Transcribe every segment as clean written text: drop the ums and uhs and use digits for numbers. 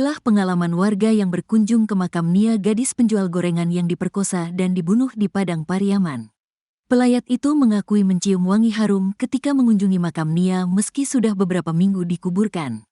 Inilah pengalaman warga yang berkunjung ke makam Nia, gadis penjual gorengan yang diperkosa dan dibunuh di Padang Pariaman. Pelayat itu mengakui mencium wangi harum ketika mengunjungi makam Nia meski sudah beberapa minggu dikuburkan.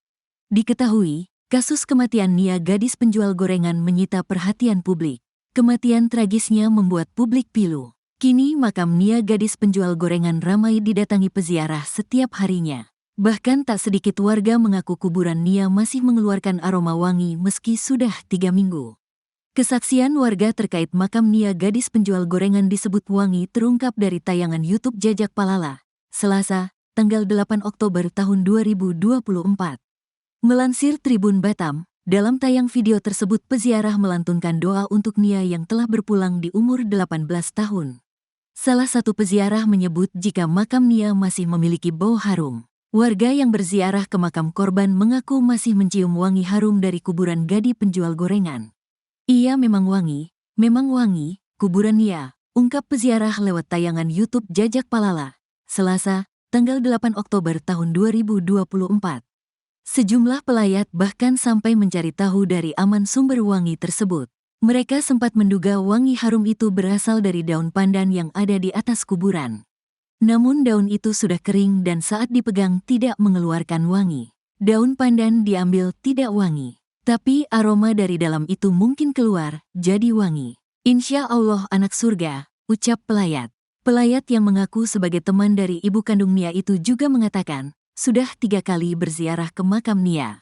Diketahui, kasus kematian Nia, gadis penjual gorengan, menyita perhatian publik. Kematian tragisnya membuat publik pilu. Kini makam Nia, gadis penjual gorengan, ramai didatangi peziarah setiap harinya. Bahkan tak sedikit warga mengaku kuburan Nia masih mengeluarkan aroma wangi meski sudah 3 minggu. Kesaksian warga terkait makam Nia, gadis penjual gorengan disebut wangi, terungkap dari tayangan YouTube Jajak Palala, Selasa, tanggal 8 Oktober tahun 2024. Melansir Tribun Batam, dalam tayang video tersebut peziarah melantunkan doa untuk Nia yang telah berpulang di umur 18 tahun. Salah satu peziarah menyebut jika makam Nia masih memiliki bau harum. Warga yang berziarah ke makam korban mengaku masih mencium wangi harum dari kuburan gadis penjual gorengan. Iya, memang wangi, kuburan Nia, ungkap peziarah lewat tayangan YouTube Jajak Palala, Selasa, tanggal 8 Oktober tahun 2024. Sejumlah pelayat bahkan sampai mencari tahu dari aman sumber wangi tersebut. Mereka sempat menduga wangi harum itu berasal dari daun pandan yang ada di atas kuburan. Namun daun itu sudah kering dan saat dipegang tidak mengeluarkan wangi. Daun pandan diambil tidak wangi, tapi aroma dari dalam itu mungkin keluar, jadi wangi. Insya Allah anak surga, ucap pelayat. Pelayat yang mengaku sebagai teman dari ibu kandung Nia itu juga mengatakan, sudah 3 kali berziarah ke makam Nia.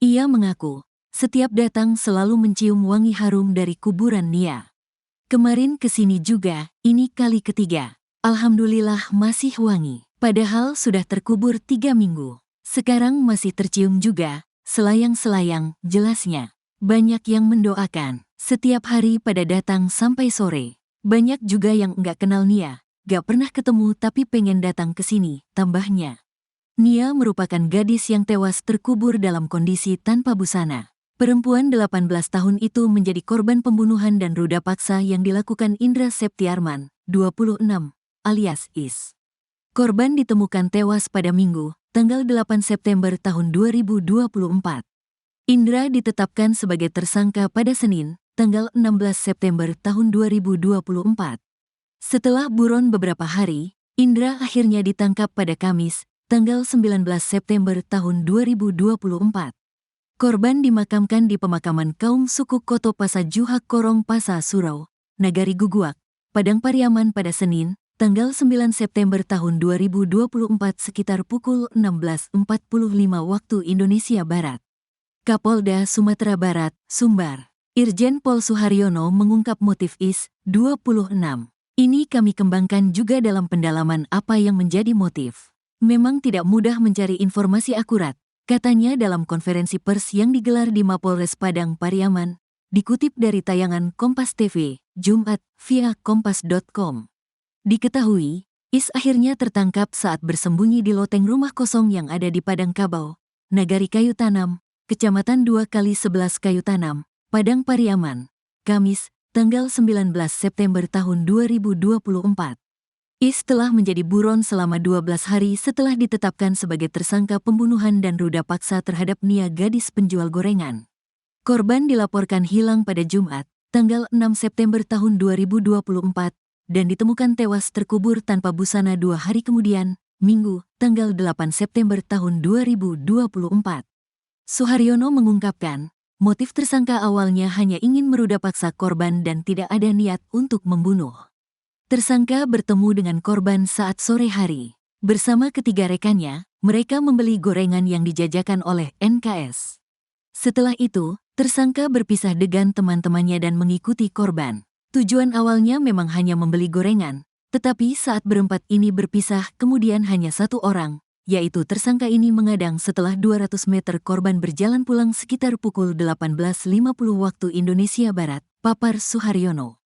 Ia mengaku, setiap datang selalu mencium wangi harum dari kuburan Nia. Kemarin kesini juga, ini kali ketiga. Alhamdulillah masih wangi, padahal sudah terkubur 3 minggu. Sekarang masih tercium juga, selayang-selayang, jelasnya. Banyak yang mendoakan, setiap hari pada datang sampai sore. Banyak juga yang enggak kenal Nia, gak pernah ketemu tapi pengen datang ke sini, tambahnya. Nia merupakan gadis yang tewas terkubur dalam kondisi tanpa busana. Perempuan 18 tahun itu menjadi korban pembunuhan dan ruda paksa yang dilakukan Indra Septiarman, 26. alias Is. Korban ditemukan tewas pada Minggu, tanggal 8 September tahun 2024. Indra ditetapkan sebagai tersangka pada Senin, tanggal 16 September tahun 2024. Setelah buron beberapa hari, Indra akhirnya ditangkap pada Kamis, tanggal 19 September tahun 2024. Korban dimakamkan di pemakaman kaum suku Koto Pasa Juhak Korong Pasa Surau, Nagari Guguak, Padang Pariaman pada Senin, tanggal 9 September tahun 2024 sekitar pukul 16.45 waktu Indonesia Barat. Kapolda Sumatera Barat, Sumbar, Irjen Pol Suharyono mengungkap motif Is, 26. Ini kami kembangkan juga dalam pendalaman apa yang menjadi motif. Memang tidak mudah mencari informasi akurat, katanya dalam konferensi pers yang digelar di Mapolres Padang Pariaman, dikutip dari tayangan Kompas TV, Jumat, via kompas.com. Diketahui, Is akhirnya tertangkap saat bersembunyi di loteng rumah kosong yang ada di Padang Kabau, Nagari Kayu Tanam, Kecamatan 2x11 Kayu Tanam, Padang Pariaman, Kamis, tanggal 19 September tahun 2024. Is telah menjadi buron selama 12 hari setelah ditetapkan sebagai tersangka pembunuhan dan ruda paksa terhadap Nia, gadis penjual gorengan. Korban dilaporkan hilang pada Jumat, tanggal 6 September tahun 2024, dan ditemukan tewas terkubur tanpa busana 2 hari kemudian, Minggu, tanggal 8 September tahun 2024. Suharyono mengungkapkan, motif tersangka awalnya hanya ingin meruda paksa korban dan tidak ada niat untuk membunuh. Tersangka bertemu dengan korban saat sore hari. Bersama ketiga rekannya, mereka membeli gorengan yang dijajakan oleh NKS. Setelah itu, tersangka berpisah dengan teman-temannya dan mengikuti korban. Tujuan awalnya memang hanya membeli gorengan, tetapi saat berempat ini berpisah kemudian hanya satu orang, yaitu tersangka ini mengadang setelah 200 meter korban berjalan pulang sekitar pukul 18.50 waktu Indonesia Barat, papar Suharyono.